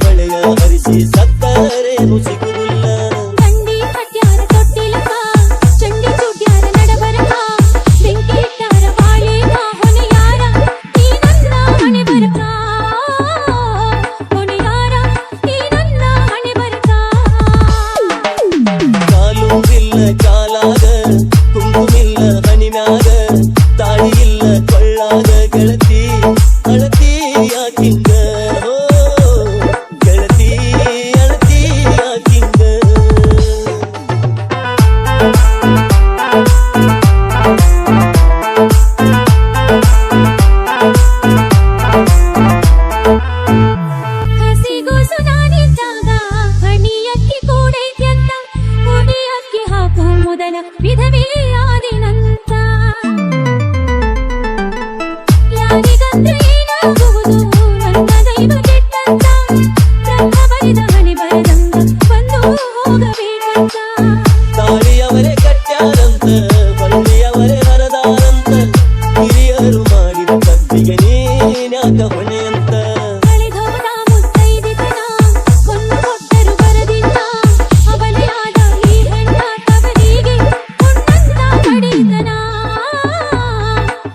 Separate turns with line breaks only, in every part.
ಹೊಳೆಯ ಹರಿಸಿ ಸತ್ತರೇನು ಸಿಗುವುದಿಲ್ಲ.
ಗಂಡಿ ಕಟ್ಯಾರ ತೊಟ್ಟಿಲಕ ಚಂಡಿ ಚುಡ್ಯಾರ ನಡಬರಕ ಬೆಂಕಿ ಇಟ್ಟಾರ ಬಾಳೆಗ ಹೊನೆಯಾರ ಈ ನನ್ನ ಹಣೆ ಬರಕ ಹೊನೆಯಾರ ಈ ನನ್ನ ಹಣೆ ಬರಕ.
ಕಾಲು ಇಲ್ಲ ಕಾಲಾಗ ಕುಂಕುಮಿಲ್ಲ ಹಣಿಮ್ಯಾಗ ತಾಳಿ ಇಲ್ಲ ಕೊಳ್ಳಾಗ ಗೆಳತಿ ಅಳತಿ ಯಾಕಿಂಗ ಗೆಳತಿ ಅಳತಿ ಯಾಕಿಂಗ.
ಹಸಿಗೋಸು ನಾನಿದ್ದಾಗ ಹಣಿಯಕ್ಕಿ ಕೂಡೈತ್ಯಂತ ಹುಡಿಯಕ್ಕಿ ಹಾಕು ಮೊದಲ ವಿಧವೇ ಆದಿನಂತ. ಯಾರಿಗಂದ್ರೆ ಏನಾಗುವುದು ನನ್ನ ದೈವ ಕೆಟ್ಟಂತ ಬ್ರಹ್ಮ ಬರಿದ ಹಣೆ ಬರದಂಗ ಬಂದು ಹೋಗಬೇಕಂತ.
ತಾಳಿಯವರೇ ಕಟ್ಟ್ಯಾರಂತ ಬಳ್ಳಿಯವರೇ ಹರದಾರಂತ ಹಿರಿಯರು ಮಾಡಿದ ಕತ್ತಿಗೆ ನೀನ್ಯಾಕ ಹೊಣೆಯಂತ.
ಕಳೆದೋದ ಮುತ್ತೈದಿತನ ಕೊಂಡು ಕೊಟ್ಟರು ಬರದಿಲ್ಲ ಅವನೆಯಾದ ಈ ಹೆಣ್ಣ ತವರಿಗೆ ಹುಣ್ಣಂತ ಕಡಿತನ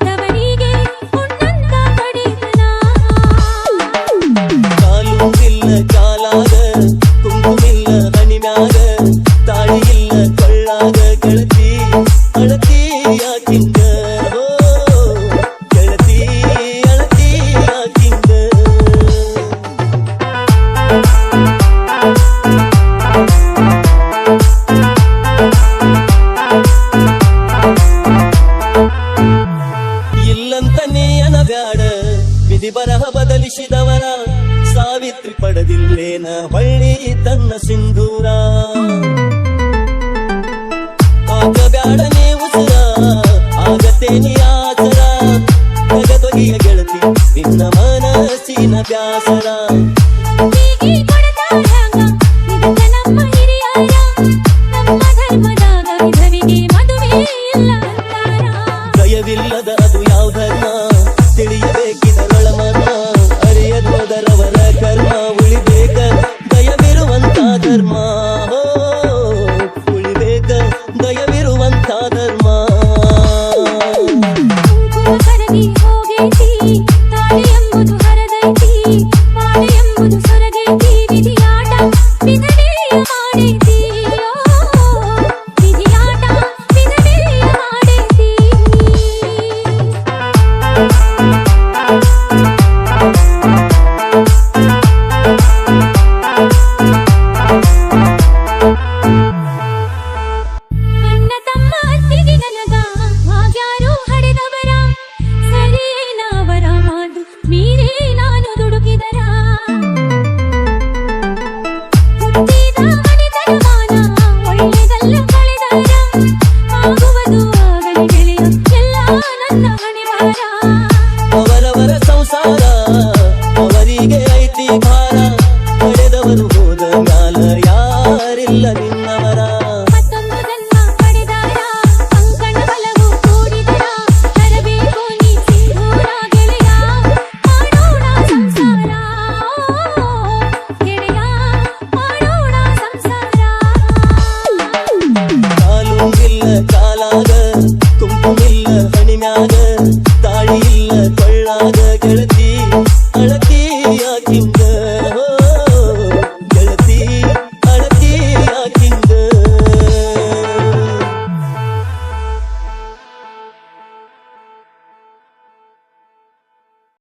ತವರಿಗೆ ಹುಣ್ಣಂತ ಕಡಿತನ.
ಕಾಲು ಇಲ್ಲ ಕಾಲಾಗ ಕುಂಕುಮಿಲ್ಲ ಹಣಿಮ್ಯಾಗ ತಾಳಿ ಇಲ್ಲ ಕೊಳ್ಳಾಗ ಗೆಳತಿ ಅಳತಿ ಯಾಕಿಂಗ ಗೆಳತಿ ಅಳತಿ ಯಾಕಿಂಗ. ಇಲ್ಲಂತ ನೀಯನ ಬ್ಯಾಡ ವಿಧಿ ಬರಹ ಬದಲಿಸಿದವರ ಸಾವಿತ್ರಿ ಪಡೆದಿಲ್ಲೇನ ಹೊಳ್ಳಿ ತನ್ನ ಸಿಂಧೂರ. ಆಗ ಬ್ಯಾಡ ನೀ ಉಸಿರ ಆಗತ್ತೆ ನೀ ಆಸರ ಜಗದೊಗಿಯ ಗೆಳತಿ ನಿನ್ನ ಮನಸ್ಸಿನ ಬ್ಯಾಸರ.